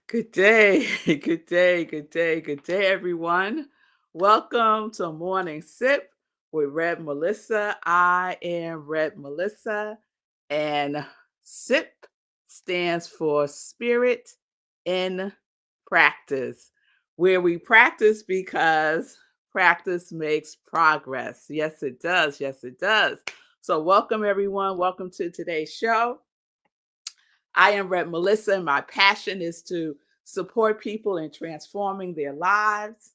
Good day, good day, good day, good day, everyone. Welcome to Morning Sip with Rev Melissa. I am Rev Melissa, and SIP stands for Spirit in Practice, where we practice because practice makes progress. Yes, it does. Yes, it does. So, welcome, everyone. Welcome to today's show. I am Rev Melissa, and my passion is to support people in transforming their lives.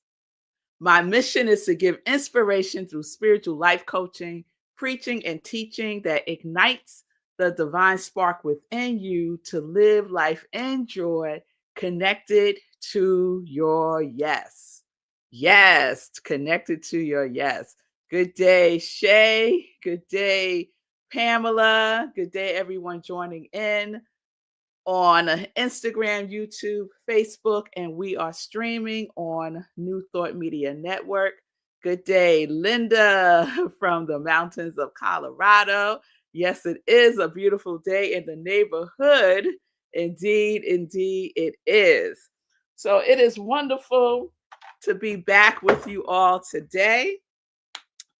My mission is to give inspiration through spiritual life coaching, preaching, and teaching that ignites the divine spark within you to live life in joy, connected to your yes. Yes, connected to your yes. Good day, Shay. Good day, Pamela. Good day, everyone joining in on Instagram, YouTube, Facebook, and we are streaming on New Thought Media Network. Good day, Linda from the mountains of Colorado. Yes, it is a beautiful day in the neighborhood. Indeed, indeed, it is. So it is wonderful to be back with you all today.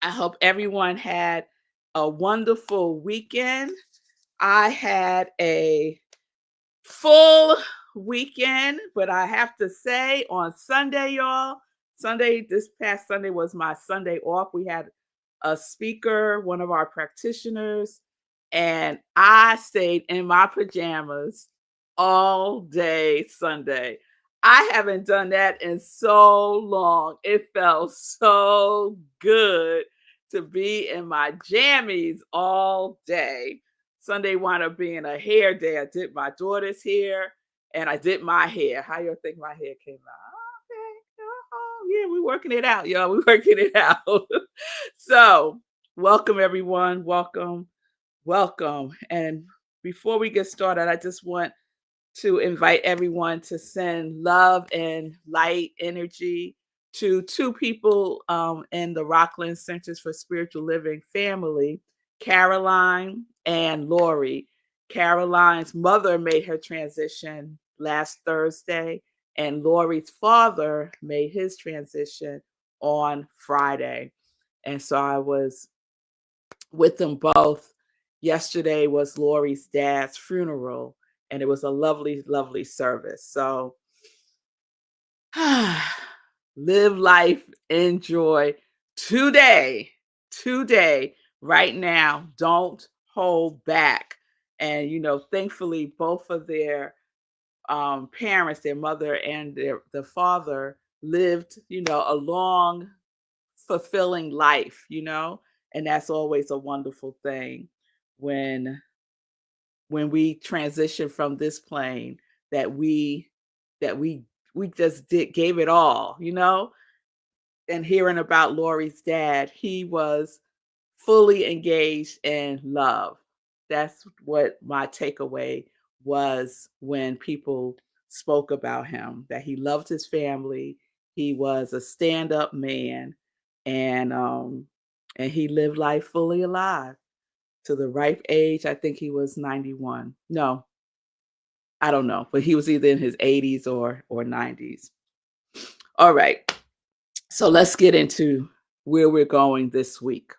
I hope everyone had a wonderful weekend. I had a full weekend, but I have to say on Sunday, y'all, this past Sunday was my Sunday off. We had a speaker, one of our practitioners, and I stayed in my pajamas all day Sunday. I haven't done that in so long. It felt so good to be in my jammies all day. Sunday wound up being a hair day. I did my daughter's hair and I did my hair. How y'all think my hair came out? Okay. Oh, yeah, we're working it out, y'all. We're working it out. So, welcome everyone. Welcome. Welcome. And before we get started, I just want to invite everyone to send love and light energy to two people in the Rockland Centers for Spiritual Living family, Caroline and Lori. Caroline's mother made her transition last Thursday, and Lori's father made his transition on Friday. And so I was with them both. Yesterday was Lori's dad's funeral, and it was a lovely, lovely service. So live life, enjoy today, right now. Don't hold back. And, thankfully, both of their parents, their mother and the father, lived, a long, fulfilling life, and that's always a wonderful thing when we transition from this plane that we just gave it all, and hearing about Lori's dad, he was fully engaged in love. That's what my takeaway was when people spoke about him, that he loved his family, he was a stand-up man, and he lived life fully alive to the ripe age. I think he was 91. No, I don't know, but he was either in his 80s or 90s. All right. So let's get into where we're going this week.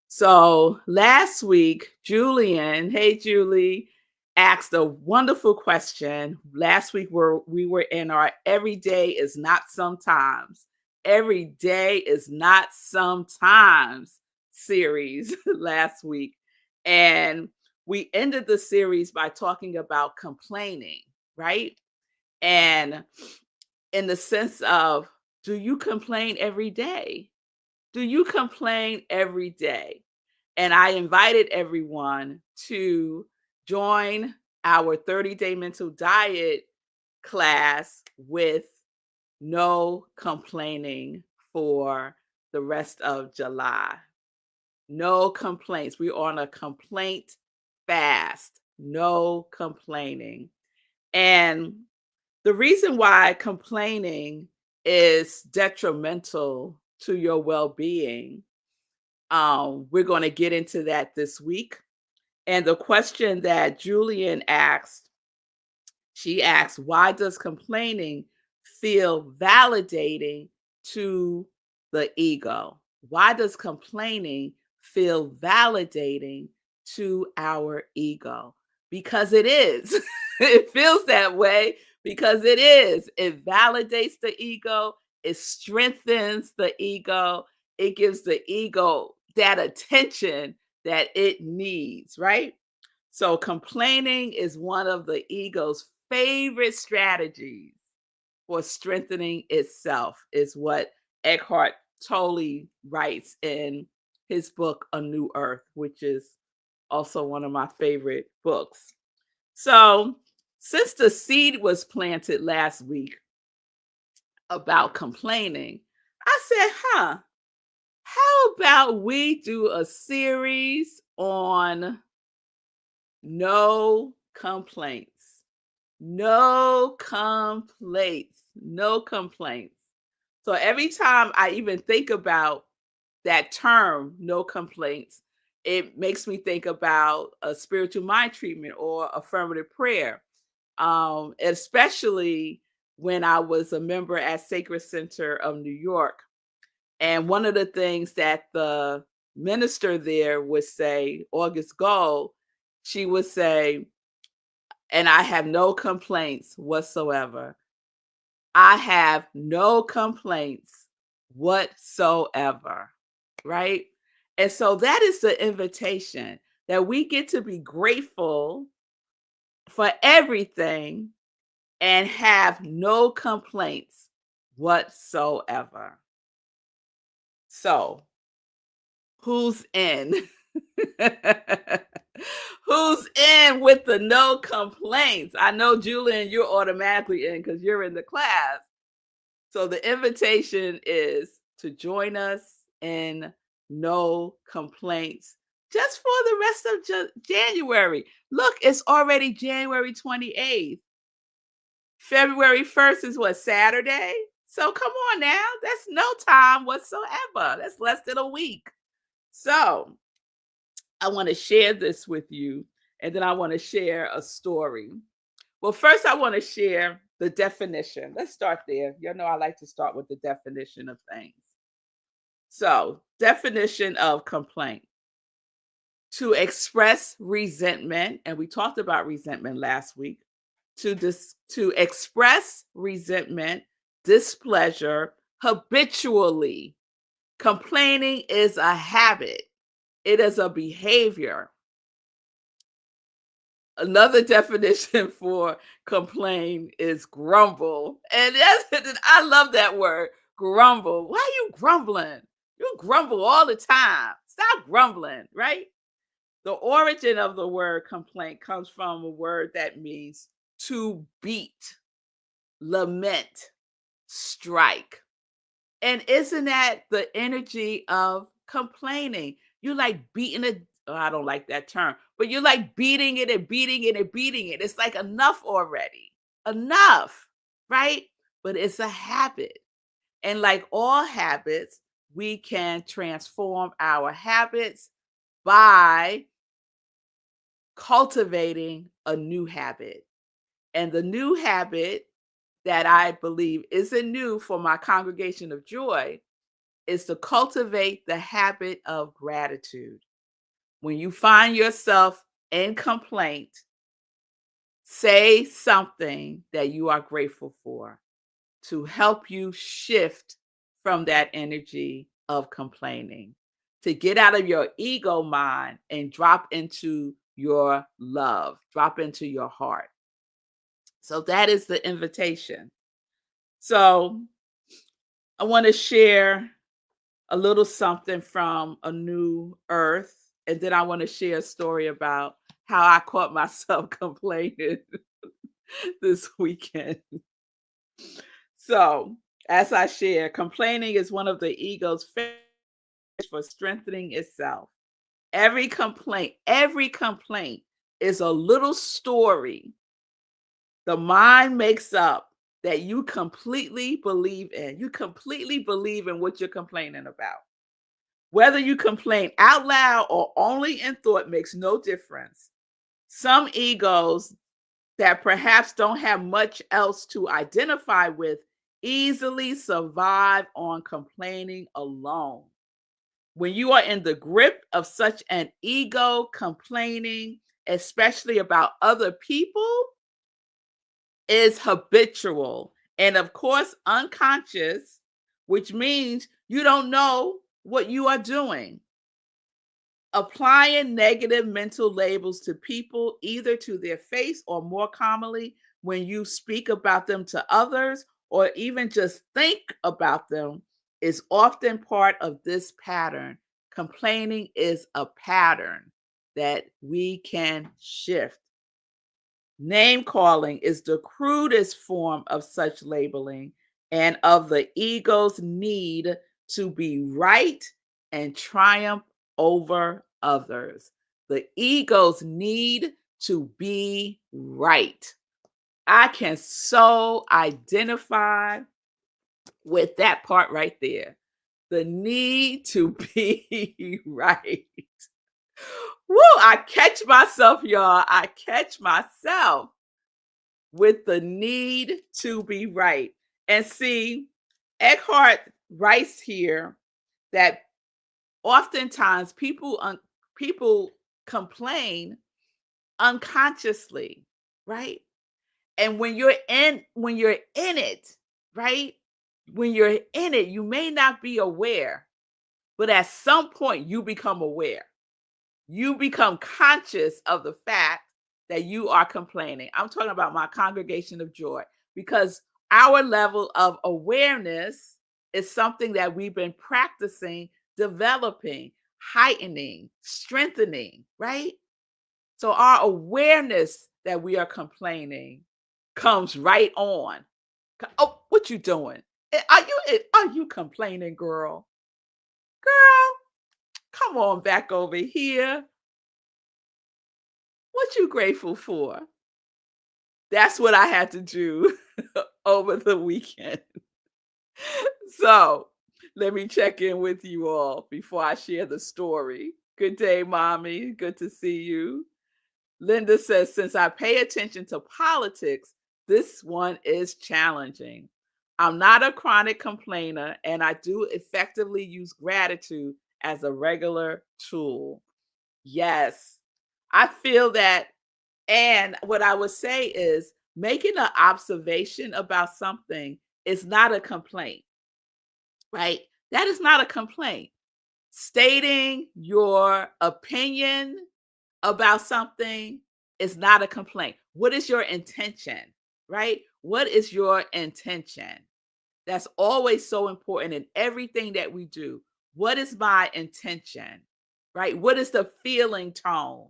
So last week, Julian, hey Julie, asked a wonderful question. Last week we were in our Every Day is Not Sometimes. Every Day is Not Sometimes series last week. And we ended the series by talking about complaining, right? And in the sense of, do you complain every day? Do you complain every day? And I invited everyone to join our 30-day mental diet class with no complaining for the rest of July. No complaints. We're on a complaint fast. No complaining. And the reason why complaining is detrimental to your well-being, we're going to get into that this week. And the question that Julian asked She asks, why does complaining feel validating to the ego? Why does complaining feel validating to our ego? Because it is. It feels that way because it is. It validates the ego, it strengthens the ego, it gives the ego that attention that it needs, right? So complaining is one of the ego's favorite strategies for strengthening itself, is what Eckhart Tolle writes in his book, A New Earth, which is also one of my favorite books. So, since the seed was planted last week about complaining, I said, how about we do a series on no complaints? No complaints. No complaints. So every time I even think about that term, no complaints, it makes me think about a spiritual mind treatment or affirmative prayer. Especially when I was a member at Sacred Center of New York. And one of the things that the minister there would say, August Gold, she would say, and I have no complaints whatsoever. I have no complaints whatsoever. Right? And so that is the invitation that we get to be grateful for everything and have no complaints whatsoever. So, who's in? Who's in with the no complaints? I know, Julian, you're automatically in because you're in the class. So the invitation is to join us in no complaints just for the rest of January. Look, it's already January 28th. February 1st is what, Saturday? So come on now. That's no time whatsoever. That's less than a week. So I want to share this with you, and then I want to share a story. Well, first, I want to share the definition. Let's start there. You know, I like to start with the definition of things. So, definition of complaint: to express resentment, and we talked about resentment last week. To express resentment, displeasure habitually. Complaining is a habit. It is a behavior. Another definition for complain is grumble. And I love that word, grumble. Why are you grumbling? You grumble all the time. Stop grumbling, right? The origin of the word complaint comes from a word that means to beat, lament, strike. And isn't that the energy of complaining? You like beating it. Oh, I don't like that term, but you like beating it and beating it and beating it. It's like enough already. Enough, right? But it's a habit. And like all habits, we can transform our habits by cultivating a new habit. And the new habit that I believe isn't new for my congregation of joy is to cultivate the habit of gratitude. When you find yourself in complaint, say something that you are grateful for to help you shift from that energy of complaining, to get out of your ego mind and drop into your love, drop into your heart. So that is the invitation. So I want to share a little something from A New Earth. And then I want to share a story about how I caught myself complaining this weekend. So, as I share, complaining is one of the ego's favorite for strengthening itself. Every complaint is a little story the mind makes up that you completely believe in. You completely believe in what you're complaining about. Whether you complain out loud or only in thought makes no difference. Some egos that perhaps don't have much else to identify with easily survive on complaining alone. When you are in the grip of such an ego, complaining, especially about other people, is habitual and, of course, unconscious, which means you don't know what you are doing. Applying negative mental labels to people, either to their face or more commonly, when you speak about them to others or even just think about them, is often part of this pattern. Complaining is a pattern that we can shift. Name calling is the crudest form of such labeling and of the ego's need to be right and triumph over others. The ego's need to be right. I can so identify with that part right there. The need to be right. Woo, I catch myself, y'all. I catch myself with the need to be right. And see, Eckhart writes here that oftentimes people complain unconsciously, right? And when you're in it, right? When you're in it, you may not be aware, but at some point you become aware. You become conscious of the fact that you are complaining. I'm talking about my congregation of joy because our level of awareness is something that we've been practicing, developing, heightening, strengthening, right? So our awareness that we are complaining comes right on. Oh, what you doing? Are you complaining, girl? Girl, come on back over here. What you grateful for? That's what I had to do over the weekend. So, let me check in with you all before I share the story. Good day, mommy. Good to see you. Linda says, since I pay attention to politics, this one is challenging. I'm not a chronic complainer, and I do effectively use gratitude as a regular tool. Yes, I feel that. And what I would say is making an observation about something is not a complaint, right? That is not a complaint. Stating your opinion about something is not a complaint. What is your intention, right? What is your intention? That's always so important in everything that we do. What is my intention, right? What is the feeling tone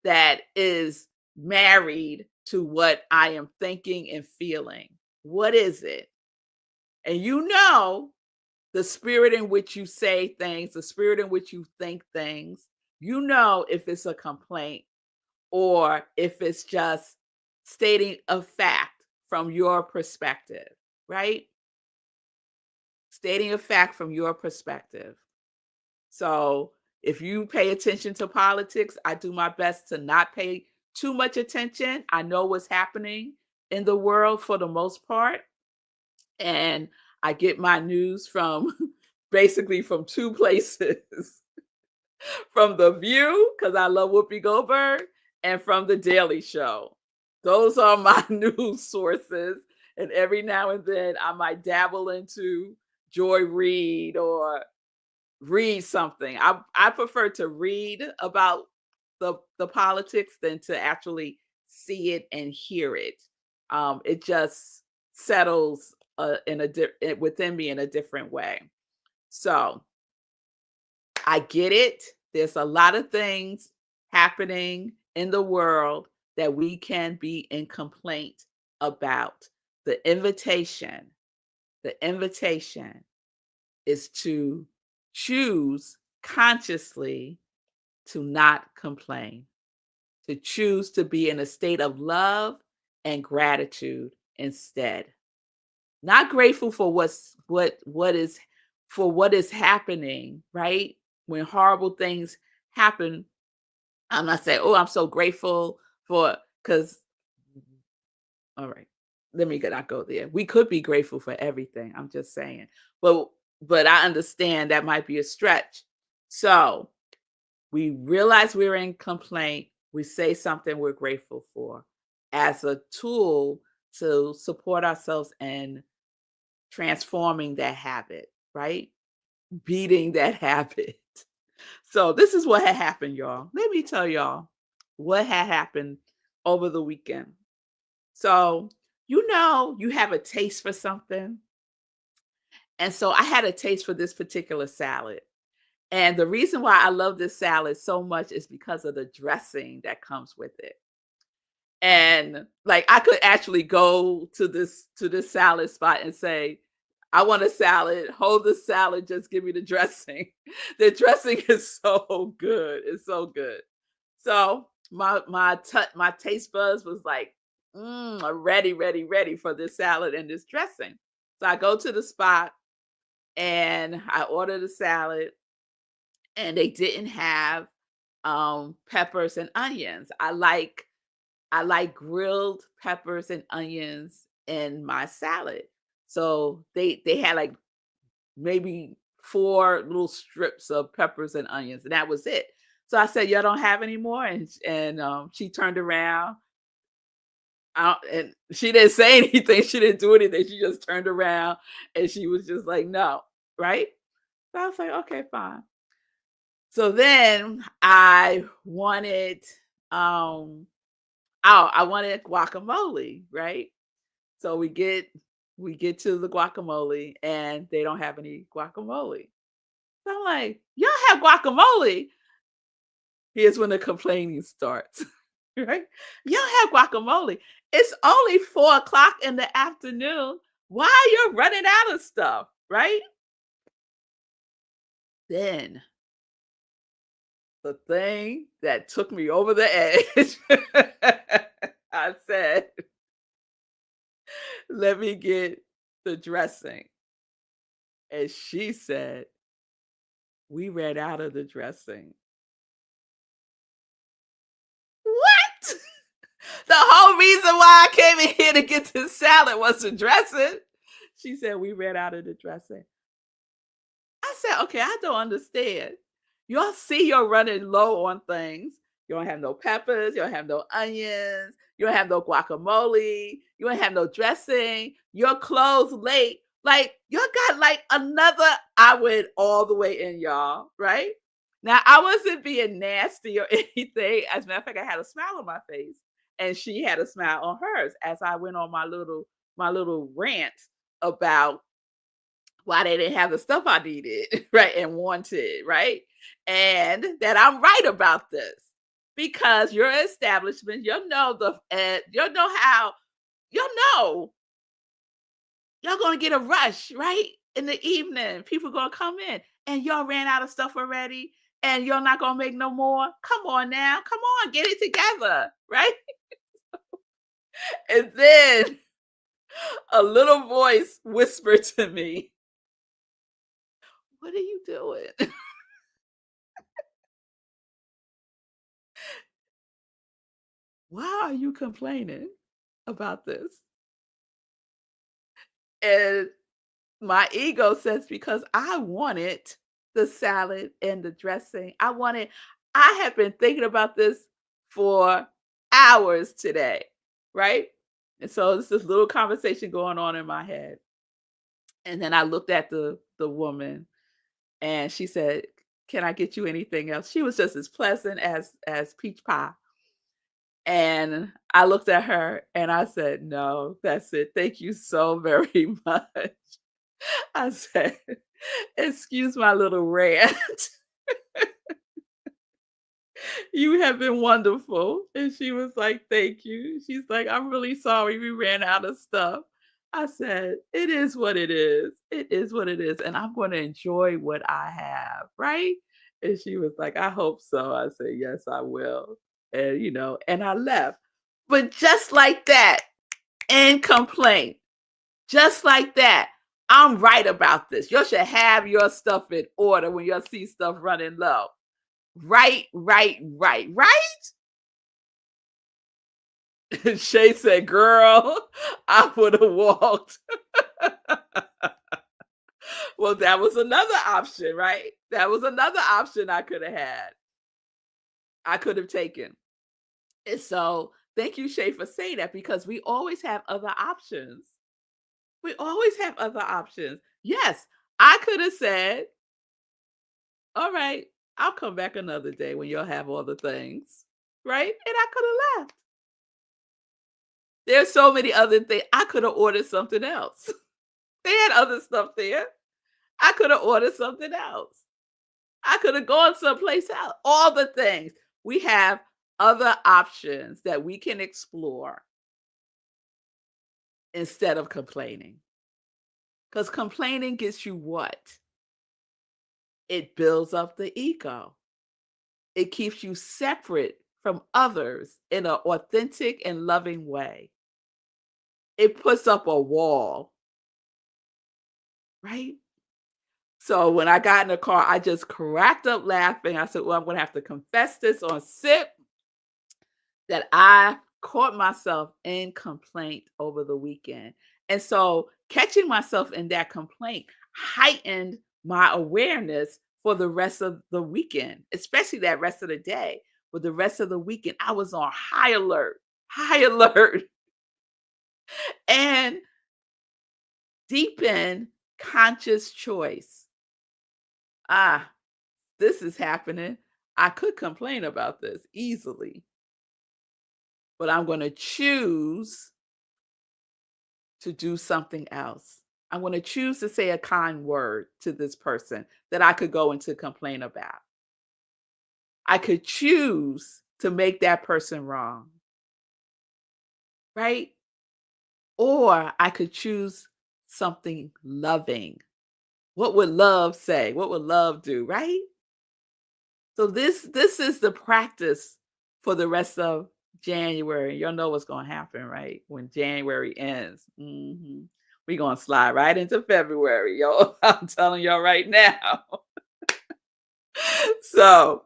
that is married to what I am thinking and feeling? What is it? And the spirit in which you say things, the spirit in which you think things, if it's a complaint or if it's just stating a fact from your perspective, right? Stating a fact from your perspective. So if you pay attention to politics, I do my best to not pay too much attention. I know what's happening in the world for the most part. And I get my news from basically from two places from The View, because I love Whoopi Goldberg, and from The Daily Show. Those are my news sources. And every now and then I might dabble into Joy Reid or read something. I prefer to read about the politics than to actually see it and hear it. It just settles within me in a different way. So I get it. There's a lot of things happening in the world that we can be in complaint about. The invitation is to choose consciously to not complain, to choose to be in a state of love and gratitude instead. Not grateful for what is happening, right? When horrible things happen, I'm not saying, "Oh, I'm so grateful for," because All right. Let me not go there. We could be grateful for everything. I'm just saying. But but I understand that might be a stretch. So we realize we're in complaint. We say something we're grateful for as a tool to support ourselves in transforming that habit, right? Beating that habit. So this is what had happened, y'all. Let me tell y'all what had happened over the weekend. So, you have a taste for something. And so I had a taste for this particular salad. And the reason why I love this salad so much is because of the dressing that comes with it. And like I could actually go to this salad spot and say, I want a salad, hold the salad, just give me the dressing. The dressing is so good. It's so good. So my taste buds was like, ready, ready, ready for this salad and this dressing. So I go to the spot and I order the salad, and they didn't have peppers and onions. I like grilled peppers and onions in my salad. So they had like maybe 4 little strips of peppers and onions, and that was it. So I said, "Y'all don't have any more?" And she turned around, and she didn't say anything, she didn't do anything, she just turned around, and she was just like, "No," right? So I was like, "Okay, fine." So then um I wanted guacamole, right? So we get to the guacamole, and they don't have any guacamole. So I'm like, "Y'all have guacamole?" Here's when the complaining starts, right? "Y'all have guacamole. It's only 4 o'clock in the afternoon. Why are you running out of stuff?" Right? Then the thing that took me over the edge, I said, "Let me get the dressing." And she said, "We ran out of the dressing." What? The whole reason why I came in here to get this salad was the dressing. She said, "We ran out of the dressing." I said, "Okay, I don't understand. Y'all see you're running low on things. You don't have no peppers, you don't have no onions, you don't have no guacamole, you don't have no dressing, you're closed late. Like, y'all got like another." I went all the way in, y'all, right? Now, I wasn't being nasty or anything. As a matter of fact, I had a smile on my face, and she had a smile on hers as I went on my little rant about why they didn't have the stuff I needed, right, and wanted, right? And that I'm right about this because your establishment, you'll know how, you'll know y'all gonna get a rush, right? In the evening, people gonna come in, and y'all ran out of stuff already, and you're not gonna make no more. Come on now, come on, get it together, right? And then a little voice whispered to me, "What are you doing?" "Why are you complaining about this?" And my ego says, "Because I wanted the salad and the dressing. I have been thinking about this for hours today." Right? And so it's this little conversation going on in my head. And then I looked at the woman, and she said, "Can I get you anything else?" She was just as pleasant as peach pie. And I looked at her and I said, "No, that's it. Thank you so very much." I said, "Excuse my little rant. You have been wonderful." And she was like, "Thank you." She's like, "I'm really sorry we ran out of stuff." I said, "It is what it is. It is what it is. And I'm going to enjoy what I have." Right? And she was like, "I hope so." I said, "Yes, I will." And, and I left. But just like that, in complaint, just like that, I'm right about this. You should have your stuff in order when you see stuff running low. Right, right, right, right? Shay said, girl, I would have walked. Well, that was another option, right? That was another option I could have had. I could have taken. And so thank you, Shay, for saying that because we always have other options. We always have other options. Yes, I could have said, all right, I'll come back another day when you'll have all the things. Right? And I could have left. There's so many other things. I could have ordered something else. They had other stuff there. I could have ordered something else. I could have gone someplace else. All the things. We have other options that we can explore instead of complaining. Because complaining gets you what? It builds up the ego. It keeps you separate from others in an authentic and loving way. It puts up a wall, right? So when I got in the car, I just cracked up laughing. I said, well, I'm going to have to confess this on SIP that I caught myself in complaint over the weekend. And so catching myself in that complaint heightened my awareness for the rest of the weekend, especially that rest of the day. For the rest of the weekend, I was on high alert, and deepen conscious choice. Ah, this is happening. I could complain about this easily, but I'm going to choose to do something else. I'm going to choose to say a kind word to this person that I could go into complain about. I could choose to make that person wrong, right? Or I could choose something loving. What would love say? What would love do, right? So this is the practice for the rest of January. You'll know what's going to happen, right? When January ends. We're going to slide right into February, yo. I'm telling y'all right now. So,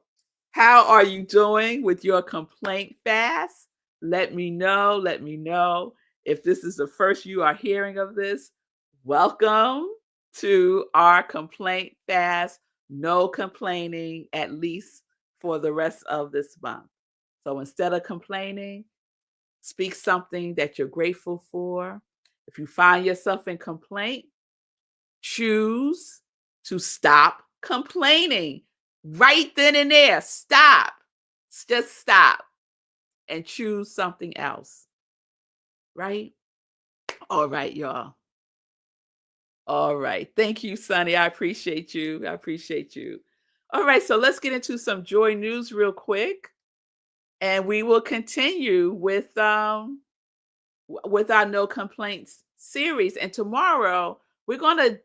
how are you doing with your complaint fast? Let me know. Let me know. If this is the first you are hearing of this, welcome to our complaint fast. No complaining, at least for the rest of this month. So instead of complaining, speak something that you're grateful for. If you find yourself in complaint, choose to stop complaining right then and there. Stop. Just stop and choose something else. Right? All right, y'all. All right. Thank you, Sonny. I appreciate you. I appreciate you. All right. So let's get into some joy news real quick. And we will continue with our no complaints series. And tomorrow we're going to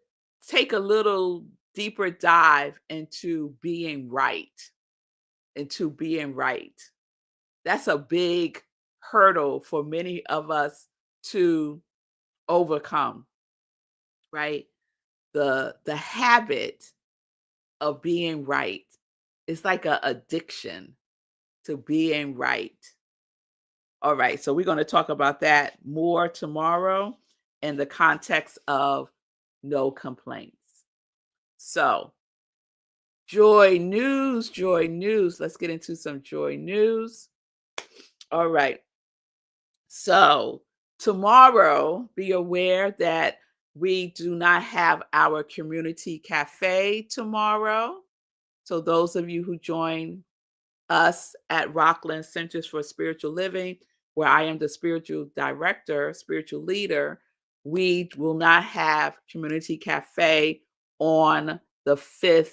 take a little deeper dive into being right. Into being right. That's a big hurdle for many of us to overcome, right? The habit of being right. It's like a addiction to being right. All right, so we're going to talk about that more tomorrow in the context of no complaints. So, joy news, joy news. Let's get into some joy news. All right. So, tomorrow, be aware that we do not have our community cafe tomorrow. So, those of you who join us at Rockland Centers for Spiritual Living, where I am the spiritual director, spiritual leader, we will not have Community Cafe on the 5th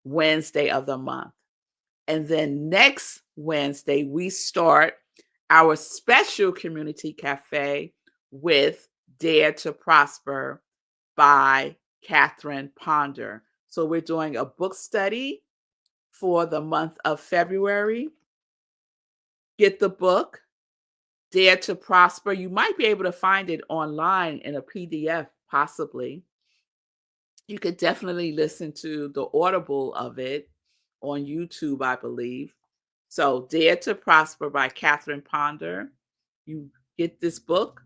Wednesday of the month. And then next Wednesday, we start our special Community Cafe with Dare to Prosper by Catherine Ponder. So we're doing a book study for the month of February. Get the book, Dare to Prosper. You might be able to find it online in a PDF, possibly. You could definitely listen to the Audible of it on YouTube, I believe. So, Dare to Prosper by Catherine Ponder. You get this book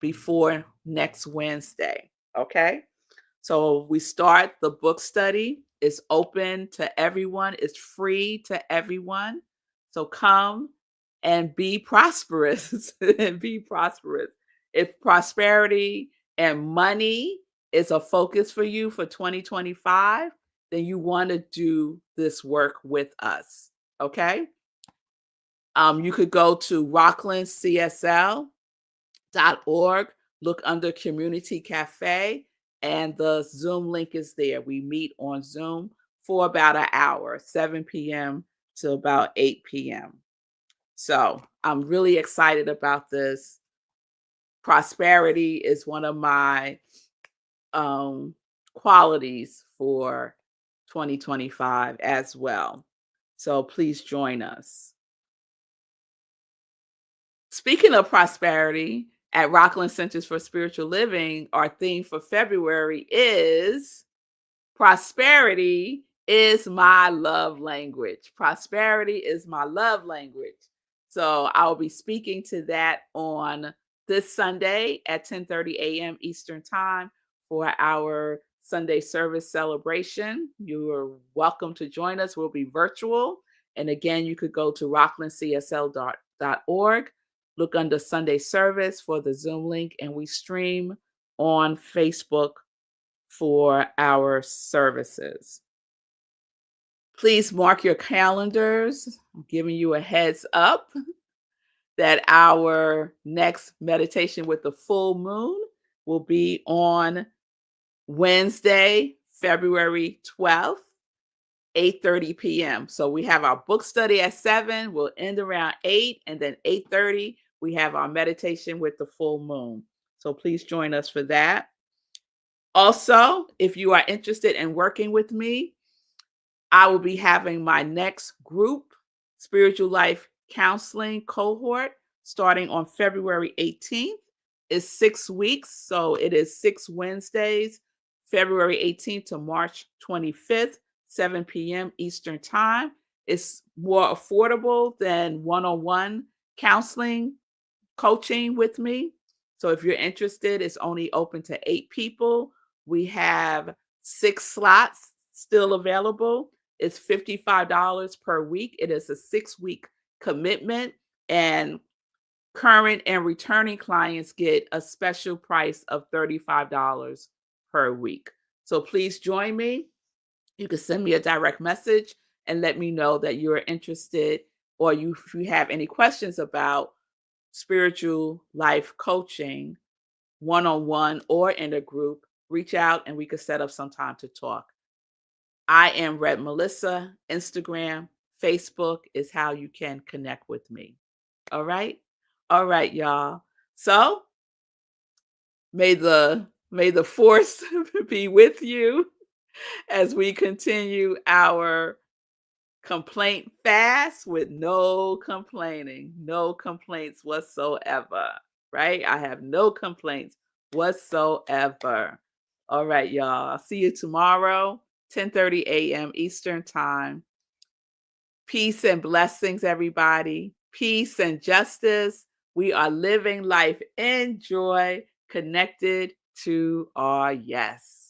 before next Wednesday. Okay. So we start the book study. It's open to everyone, it's free to everyone. So come and be prosperous and be prosperous. If prosperity and money is a focus for you for 2025, then you want to do this work with us. Okay. You could go to rocklandcsl.org, look under Community Cafe, and the Zoom link is there. We meet on Zoom for about an hour, 7 p.m. to about 8 p.m. So I'm really excited about this. Prosperity is one of my um, qualities for 2025 as well. So please join us. Speaking of prosperity, at Rockland Centers for Spiritual Living, our theme for February is prosperity is my love language. Prosperity is my love language. So I'll be speaking to that on this Sunday at 10:30 a.m. Eastern Time for our Sunday service celebration. You are welcome to join us. We'll be virtual. And again, you could go to rocklandcsl.org, look under Sunday service for the Zoom link, and we stream on Facebook for our services. Please mark your calendars. I'm giving you a heads up that our next meditation with the full moon will be on Wednesday, February 12th, 8:30 p.m. So we have our book study at 7, we'll end around 8, and then 8:30 we have our meditation with the full moon. So please join us for that. Also, if you are interested in working with me, I will be having my next group spiritual life counseling cohort starting on February 18th. It's 6 weeks, so it is 6 Wednesdays, February 18th to March 25th, 7 p.m. Eastern Time. It's more affordable than one-on-one counseling coaching with me. So if you're interested, it's only open to 8 people. We have 6 slots still available. It's $55 per week. It is a 6-week commitment, and current and returning clients get a special price of $35 per week. So please join me. You can send me a direct message and let me know that you're interested, or if you have any questions about spiritual life coaching, one-on-one or in a group, reach out and we could set up some time to talk. I am Rev Melissa. Instagram, Facebook is how you can connect with me. All right? All right, y'all. So may the force be with you as we continue our complaint fast with no complaining, no complaints whatsoever, right? I have no complaints whatsoever. All right, y'all. I'll see you tomorrow, 10:30 a.m. Eastern Time. Peace and blessings, everybody. Peace and justice. We are living life in joy, connected to our yes.